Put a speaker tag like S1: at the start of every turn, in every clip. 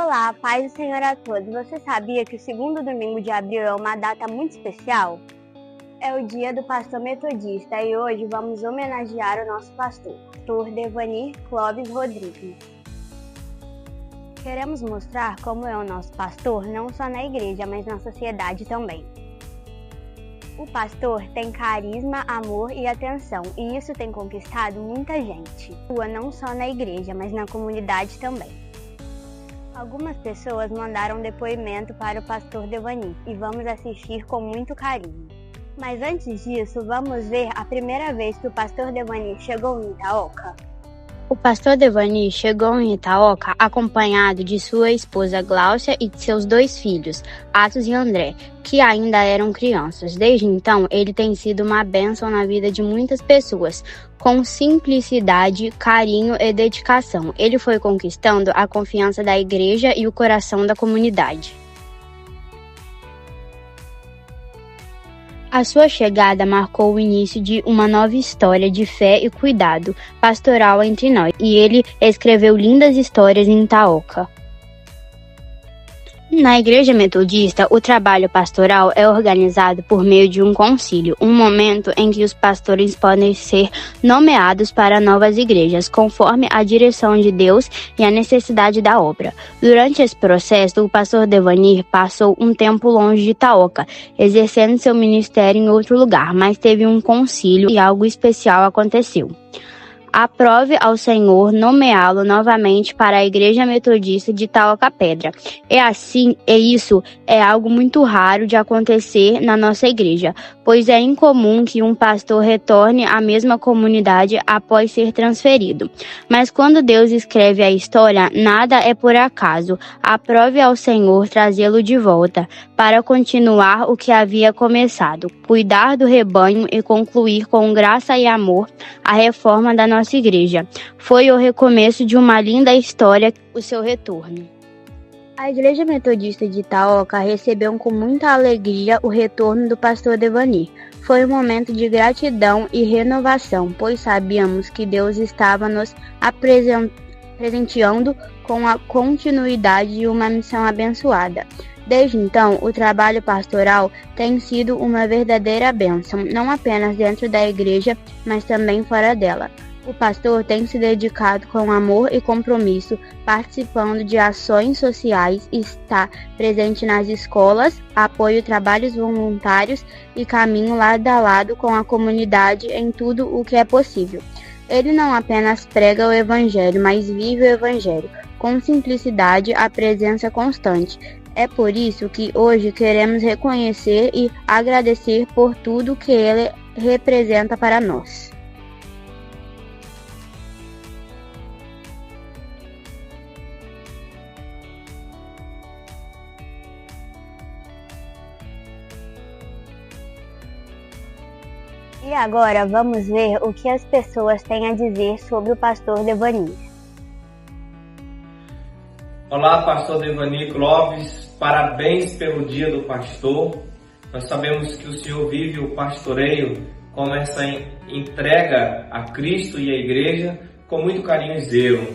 S1: Olá, paz do Senhor a todos. Você sabia que o segundo domingo de abril é uma data muito especial? É o dia do pastor metodista e hoje vamos homenagear o nosso pastor Devanir Clóvis Rodrigues. Queremos mostrar como é o nosso pastor não só na igreja, mas na sociedade também. O pastor tem carisma, amor e atenção, e isso tem conquistado muita gente. Não só na igreja, mas na comunidade também. Algumas pessoas mandaram depoimento para o pastor Devanir e vamos assistir com muito carinho. Mas antes disso, vamos ver a primeira vez que o pastor Devanir chegou em Itaoca.
S2: O pastor Devanir chegou em Itaoca acompanhado de sua esposa Gláucia e de seus 2 filhos, Atos e André, que ainda eram crianças. Desde então, ele tem sido uma bênção na vida de muitas pessoas, com simplicidade, carinho e dedicação. Ele foi conquistando a confiança da igreja e o coração da comunidade. A sua chegada marcou o início de uma nova história de fé e cuidado pastoral entre nós, e ele escreveu lindas histórias em Itaoca. Na Igreja Metodista, o trabalho pastoral é organizado por meio de um concílio, um momento em que os pastores podem ser nomeados para novas igrejas, conforme a direção de Deus e a necessidade da obra. Durante esse processo, o pastor Devanir passou um tempo longe de Itaoca, exercendo seu ministério em outro lugar, mas teve um concílio e algo especial aconteceu. Aprove ao Senhor nomeá-lo novamente para a Igreja Metodista de Itaoca Pedra. Isso é algo muito raro de acontecer na nossa igreja, pois é incomum que um pastor retorne à mesma comunidade após ser transferido. Mas quando Deus escreve a história, nada é por acaso. Aprove ao Senhor trazê-lo de volta, para continuar o que havia começado, cuidar do rebanho e concluir com graça e amor a reforma da nossa igreja. Foi o recomeço de uma linda história, o seu retorno. A Igreja Metodista de Itaoca recebeu com muita alegria o retorno do pastor Devanir. Foi um momento de gratidão e renovação, pois sabíamos que Deus estava nos presenteando com a continuidade de uma missão abençoada. Desde então, o trabalho pastoral tem sido uma verdadeira bênção, não apenas dentro da igreja, mas também fora dela. O pastor tem se dedicado com amor e compromisso, participando de ações sociais, está presente nas escolas, apoia trabalhos voluntários e caminha lado a lado com a comunidade em tudo o que é possível. Ele não apenas prega o Evangelho, mas vive o Evangelho, com simplicidade, a presença constante. É por isso que hoje queremos reconhecer e agradecer por tudo que ele representa para nós.
S1: E agora vamos ver o que as pessoas têm a dizer sobre o pastor Devanir.
S3: Olá, pastor Devanir Clóvis, parabéns pelo dia do pastor. Nós sabemos que o senhor vive o pastoreio como essa entrega a Cristo e à igreja com muito carinho e zelo.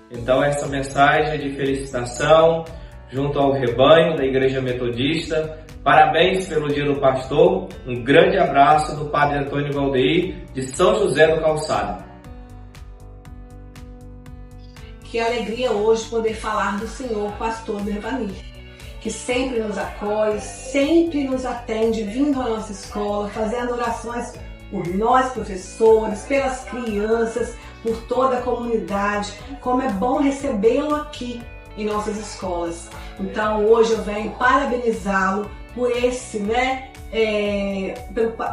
S3: Então essa mensagem é de felicitação junto ao rebanho da Igreja Metodista. Parabéns pelo dia do pastor. Um grande abraço do Padre Antônio Valdeir, de São José do Calçado.
S4: Que alegria hoje poder falar do Senhor pastor Devanir, que sempre nos acolhe, sempre nos atende, vindo à nossa escola, fazendo orações por nós professores, pelas crianças, por toda a comunidade. Como é bom recebê-lo aqui em nossas escolas. Então hoje eu venho parabenizá-lo por esse,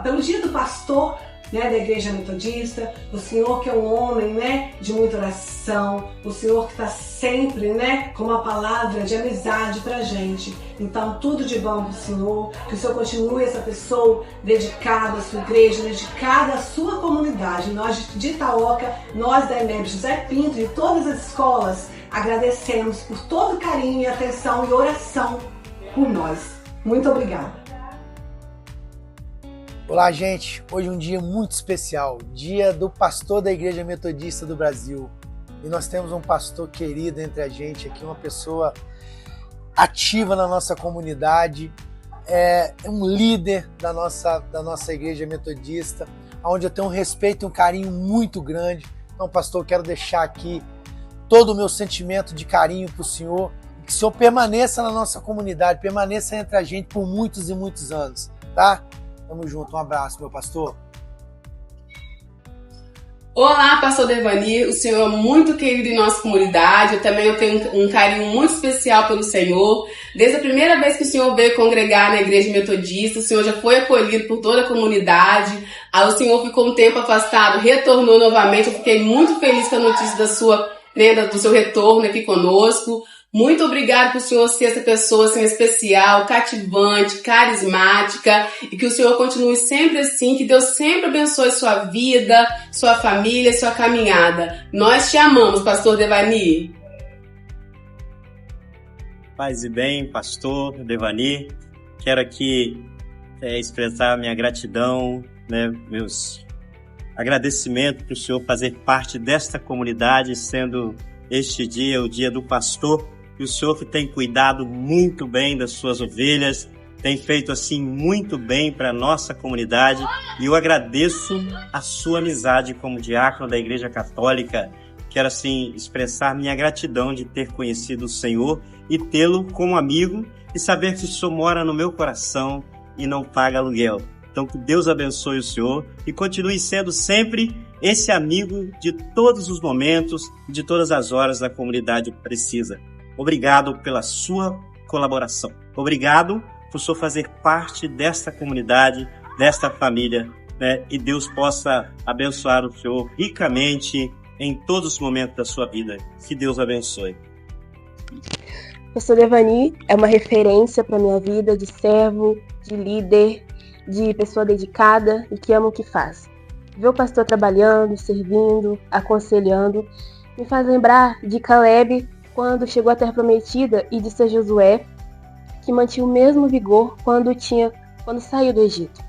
S4: pelo dia do pastor, da Igreja Metodista, o Senhor que é um homem, de muita oração, o Senhor que está sempre, com uma palavra de amizade pra gente. Então tudo de bom pro Senhor, que o Senhor continue essa pessoa dedicada à sua igreja, dedicada à sua comunidade. Nós de Itaoca, nós da EMEB José Pinto e todas as escolas, agradecemos por todo o carinho e atenção e oração por nós. Muito obrigada.
S5: Olá, gente. Hoje é um dia muito especial, dia do pastor da Igreja Metodista do Brasil. E nós temos um pastor querido entre a gente aqui, uma pessoa ativa na nossa comunidade, é um líder da nossa igreja metodista, onde eu tenho um respeito e um carinho muito grande. Então, pastor, eu quero deixar aqui todo o meu sentimento de carinho para o senhor, e que o senhor permaneça na nossa comunidade, permaneça entre a gente por muitos e muitos anos, tá? Tamo junto, um abraço, meu pastor.
S6: Olá, pastor Devani, o senhor é muito querido em nossa comunidade, eu tenho um carinho muito especial pelo senhor. Desde a primeira vez que o senhor veio congregar na igreja metodista, o senhor já foi acolhido por toda a comunidade. Aí o senhor ficou um tempo afastado, retornou novamente, eu fiquei muito feliz com a notícia do seu retorno aqui conosco. Muito obrigado por o senhor ser essa pessoa assim, especial, cativante, carismática, e que o senhor continue sempre assim, que Deus sempre abençoe sua vida, sua família, sua caminhada. Nós te amamos, pastor Devani.
S7: Paz e bem, pastor Devani. Quero aqui expressar minha gratidão, meus agradecimentos para o senhor fazer parte desta comunidade, sendo este dia o dia do pastor. E o senhor que tem cuidado muito bem das suas ovelhas, tem feito assim muito bem para a nossa comunidade. E eu agradeço a sua amizade como diácono da Igreja Católica. Quero assim expressar minha gratidão de ter conhecido o Senhor e tê-lo como amigo e saber que o senhor mora no meu coração e não paga aluguel. Então que Deus abençoe o senhor e continue sendo sempre esse amigo de todos os momentos, de todas as horas da comunidade precisa. Obrigado pela sua colaboração. Obrigado por o senhor fazer parte desta comunidade, desta família, e Deus possa abençoar o senhor ricamente em todos os momentos da sua vida. Que Deus abençoe.
S8: Pastor Devani é uma referência para a minha vida de servo, de líder, de pessoa dedicada e que ama o que faz. Ver o pastor trabalhando, servindo, aconselhando, me faz lembrar de Caleb quando chegou à Terra Prometida e disse a Josué que mantinha o mesmo vigor quando saiu do Egito.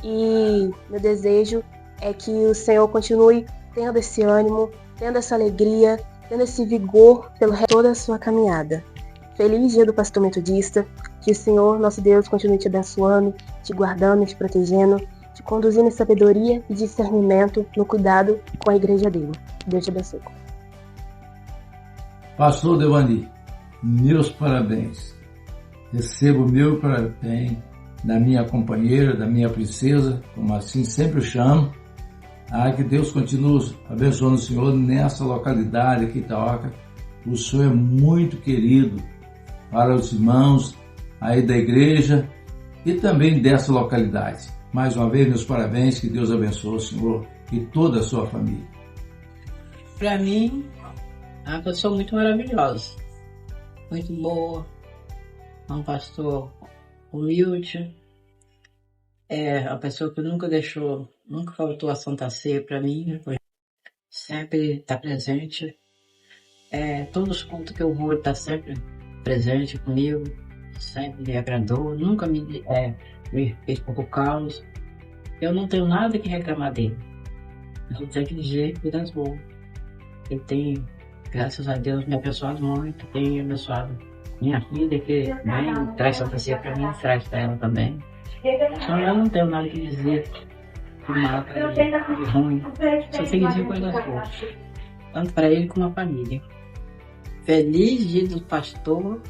S8: E meu desejo é que o Senhor continue tendo esse ânimo, tendo essa alegria, tendo esse vigor pelo resto de toda a sua caminhada. Feliz dia do pastor metodista, que o Senhor, nosso Deus, continue te abençoando, te guardando, te protegendo, te conduzindo em sabedoria e discernimento no cuidado com a igreja dele. Deus te abençoe.
S9: Pastor Devani, meus parabéns. Recebo meu parabéns da minha companheira, da minha princesa, como assim sempre eu chamo. Que Deus continue abençoando o senhor nessa localidade aqui, Itaoca. O senhor é muito querido para os irmãos aí da igreja e também dessa localidade. Mais uma vez, meus parabéns, que Deus abençoe o senhor e toda a sua família.
S10: Para mim, é uma pessoa muito maravilhosa, muito boa, é um pastor humilde, é uma pessoa que nunca faltou a Santa Ceia para mim, sempre está presente, todos os cultos que eu vou está sempre presente comigo, sempre me agradou, nunca me fez provocá-los. Eu não tenho nada que reclamar dele, eu tenho que dizer coisas boas. Ele tem, graças a Deus, me abençoado muito, tem abençoado minha filha, que vem, traz Santa Ceia para mim, traz para ela também. Então eu não tenho nada que dizer de mal para ele, de ruim, só tenho que dizer coisas boas, tanto para ele como a família. Feliz dia do pastor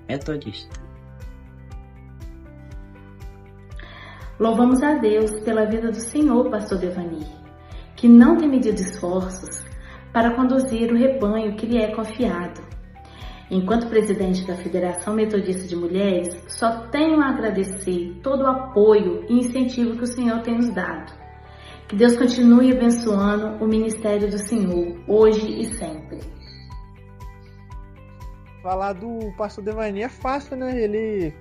S10: metodista.
S11: Louvamos a Deus pela vida do Senhor, pastor Devani, que não tem medido esforços para conduzir o rebanho que lhe é confiado. Enquanto presidente da Federação Metodista de Mulheres, só tenho a agradecer todo o apoio e incentivo que o Senhor tem nos dado. Que Deus continue abençoando o ministério do Senhor, hoje e sempre.
S12: Falar do pastor Devani é fácil, né? Ele,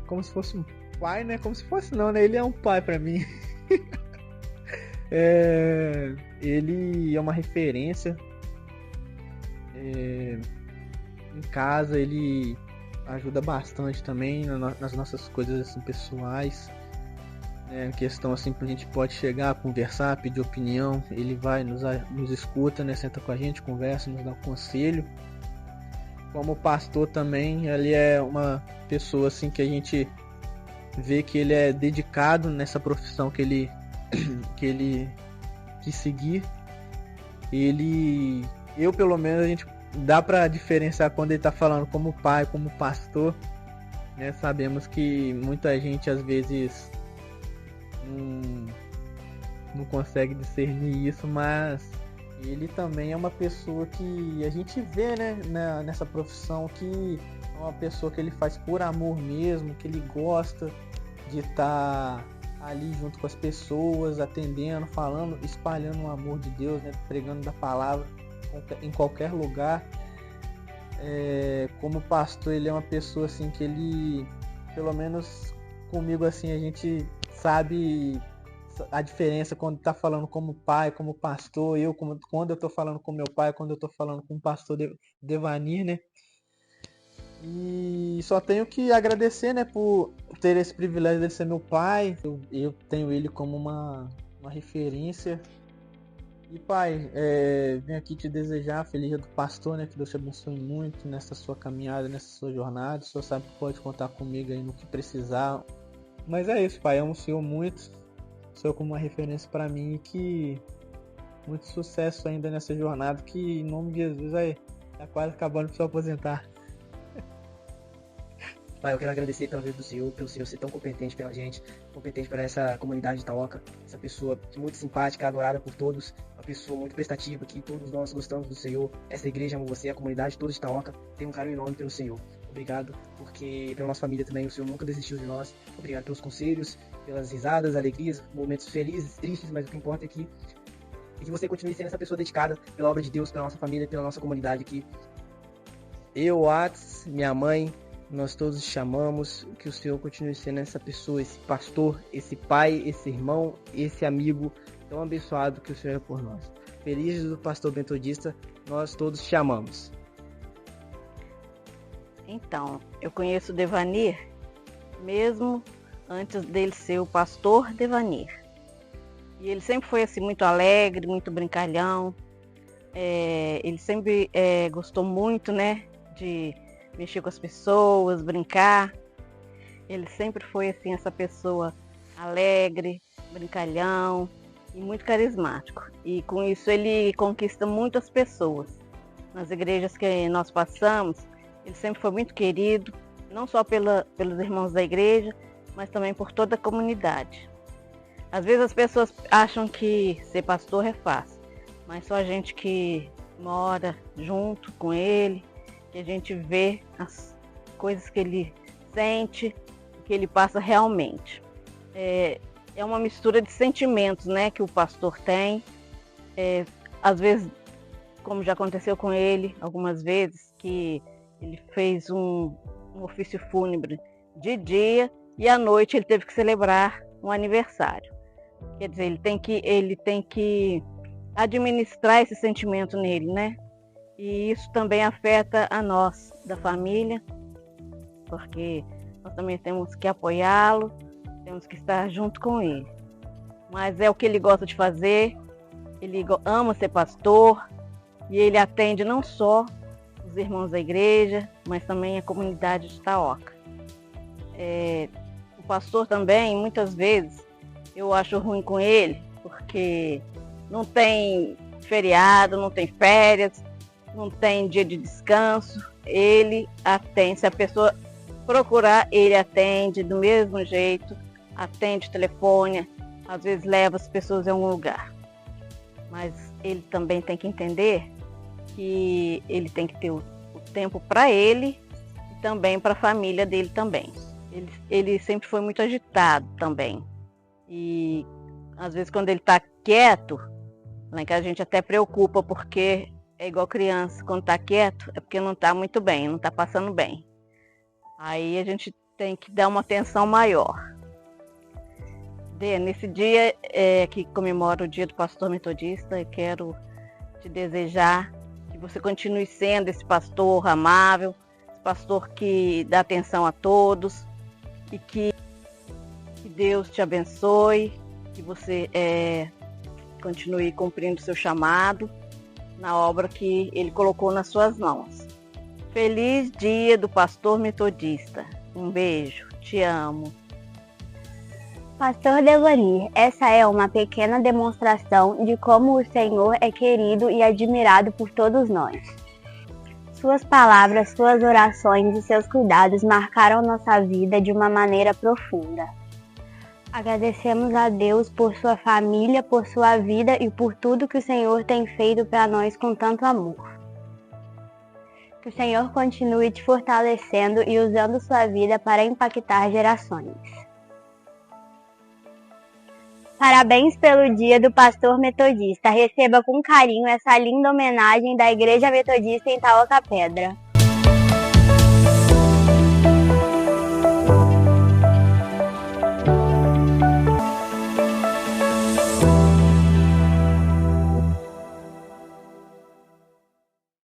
S12: como se fosse um pai, né? Como se fosse não, né? Ele é um pai pra mim. Ele é uma referência. Em casa ele ajuda bastante também nas nossas coisas assim, pessoais. né, questão assim que a gente pode chegar, conversar, pedir opinião, ele vai, nos escuta, né, senta com a gente, conversa, nos dá um conselho. Como pastor também, ele é uma pessoa assim que a gente vê que ele é dedicado nessa profissão que ele quis seguir. Eu pelo menos, a gente dá para diferenciar quando ele tá falando como pai, como pastor, né? Sabemos que muita gente às vezes não consegue discernir isso, mas ele também é uma pessoa que a gente vê, né, nessa profissão, que é uma pessoa que ele faz por amor mesmo, que ele gosta de estar ali junto com as pessoas, atendendo, falando, espalhando o amor de Deus, né, pregando da palavra em qualquer lugar. Como pastor, ele é uma pessoa assim que ele, pelo menos comigo assim, a gente sabe a diferença quando tá falando como pai, como pastor, quando eu tô falando com meu pai, quando eu tô falando com o pastor Devanir, né? E só tenho que agradecer, né, por ter esse privilégio de ser meu pai. Eu tenho ele como uma referência. E pai, venho aqui te desejar a feliz dia do pastor, né? Que Deus te abençoe muito nessa sua caminhada, nessa sua jornada. O senhor sabe que pode contar comigo aí no que precisar. Mas é isso, pai, amo o senhor muito. O senhor como uma referência para mim, e que muito sucesso ainda nessa jornada, que em nome de Jesus tá quase acabando para se aposentar.
S13: Pai, eu quero agradecer pela vida do Senhor, pelo Senhor ser tão competente pela gente, competente para essa comunidade de Itaoca, essa pessoa muito simpática, adorada por todos, uma pessoa muito prestativa, que todos nós gostamos do Senhor. Essa igreja ama você, a comunidade toda de Itaoca tem um carinho enorme pelo Senhor. Obrigado, porque pela nossa família também, o Senhor nunca desistiu de nós. Obrigado pelos conselhos, pelas risadas, alegrias, momentos felizes, tristes, mas o que importa é que você continue sendo essa pessoa dedicada pela obra de Deus, pela nossa família, pela nossa comunidade aqui. Eu, Atos, minha mãe, nós todos chamamos que o Senhor continue sendo essa pessoa, esse pastor, esse pai, esse irmão, esse amigo tão abençoado que o Senhor é por nós. Feliz do pastor metodista, nós todos chamamos.
S14: Então, eu conheço o Devanir mesmo antes dele ser o pastor Devanir. E ele sempre foi assim muito alegre, muito brincalhão. Ele sempre gostou muito, né, de mexer com as pessoas, brincar. Ele sempre foi assim essa pessoa alegre, brincalhão e muito carismático. E com isso ele conquista muitas pessoas. Nas igrejas que nós passamos, ele sempre foi muito querido, não só pelos irmãos da igreja, mas também por toda a comunidade. Às vezes as pessoas acham que ser pastor é fácil, mas só a gente que mora junto com ele, que a gente vê as coisas que ele sente, que ele passa realmente. É uma mistura de sentimentos, né, que o pastor tem. Às vezes, como já aconteceu com ele algumas vezes, que ele fez um ofício fúnebre de dia e à noite ele teve que celebrar um aniversário. Quer dizer, ele tem que administrar esse sentimento nele, né? E isso também afeta a nós, da família, porque nós também temos que apoiá-lo, temos que estar junto com ele. Mas é o que ele gosta de fazer, ele ama ser pastor, e ele atende não só os irmãos da igreja, mas também a comunidade de Itaoca. O pastor também, muitas vezes, eu acho ruim com ele, porque não tem feriado, não tem férias, não tem dia de descanso. Ele atende, se a pessoa procurar, ele atende do mesmo jeito, atende o telefone, às vezes leva as pessoas em algum lugar. Mas ele também tem que entender que ele tem que ter o tempo para ele e também para a família dele também. Ele sempre foi muito agitado também. E às vezes quando ele está quieto, né, que a gente até preocupa, porque é igual criança, quando está quieto é porque não está muito bem, não está passando bem. Aí a gente tem que dar uma atenção maior. Nesse dia que comemora o dia do pastor metodista, eu quero te desejar que você continue sendo esse pastor amável, esse pastor que dá atenção a todos, e que Deus te abençoe, que você continue cumprindo seu chamado na obra que Ele colocou nas suas mãos. Feliz dia do pastor metodista. Um beijo, te amo.
S1: Pastor Devanir, essa é uma pequena demonstração de como o Senhor é querido e admirado por todos nós. Suas palavras, suas orações e seus cuidados marcaram nossa vida de uma maneira profunda. Agradecemos a Deus por sua família, por sua vida e por tudo que o Senhor tem feito para nós com tanto amor. Que o Senhor continue te fortalecendo e usando sua vida para impactar gerações. Parabéns pelo Dia do Pastor Metodista. Receba com carinho essa linda homenagem da Igreja Metodista em Taoca Pedra.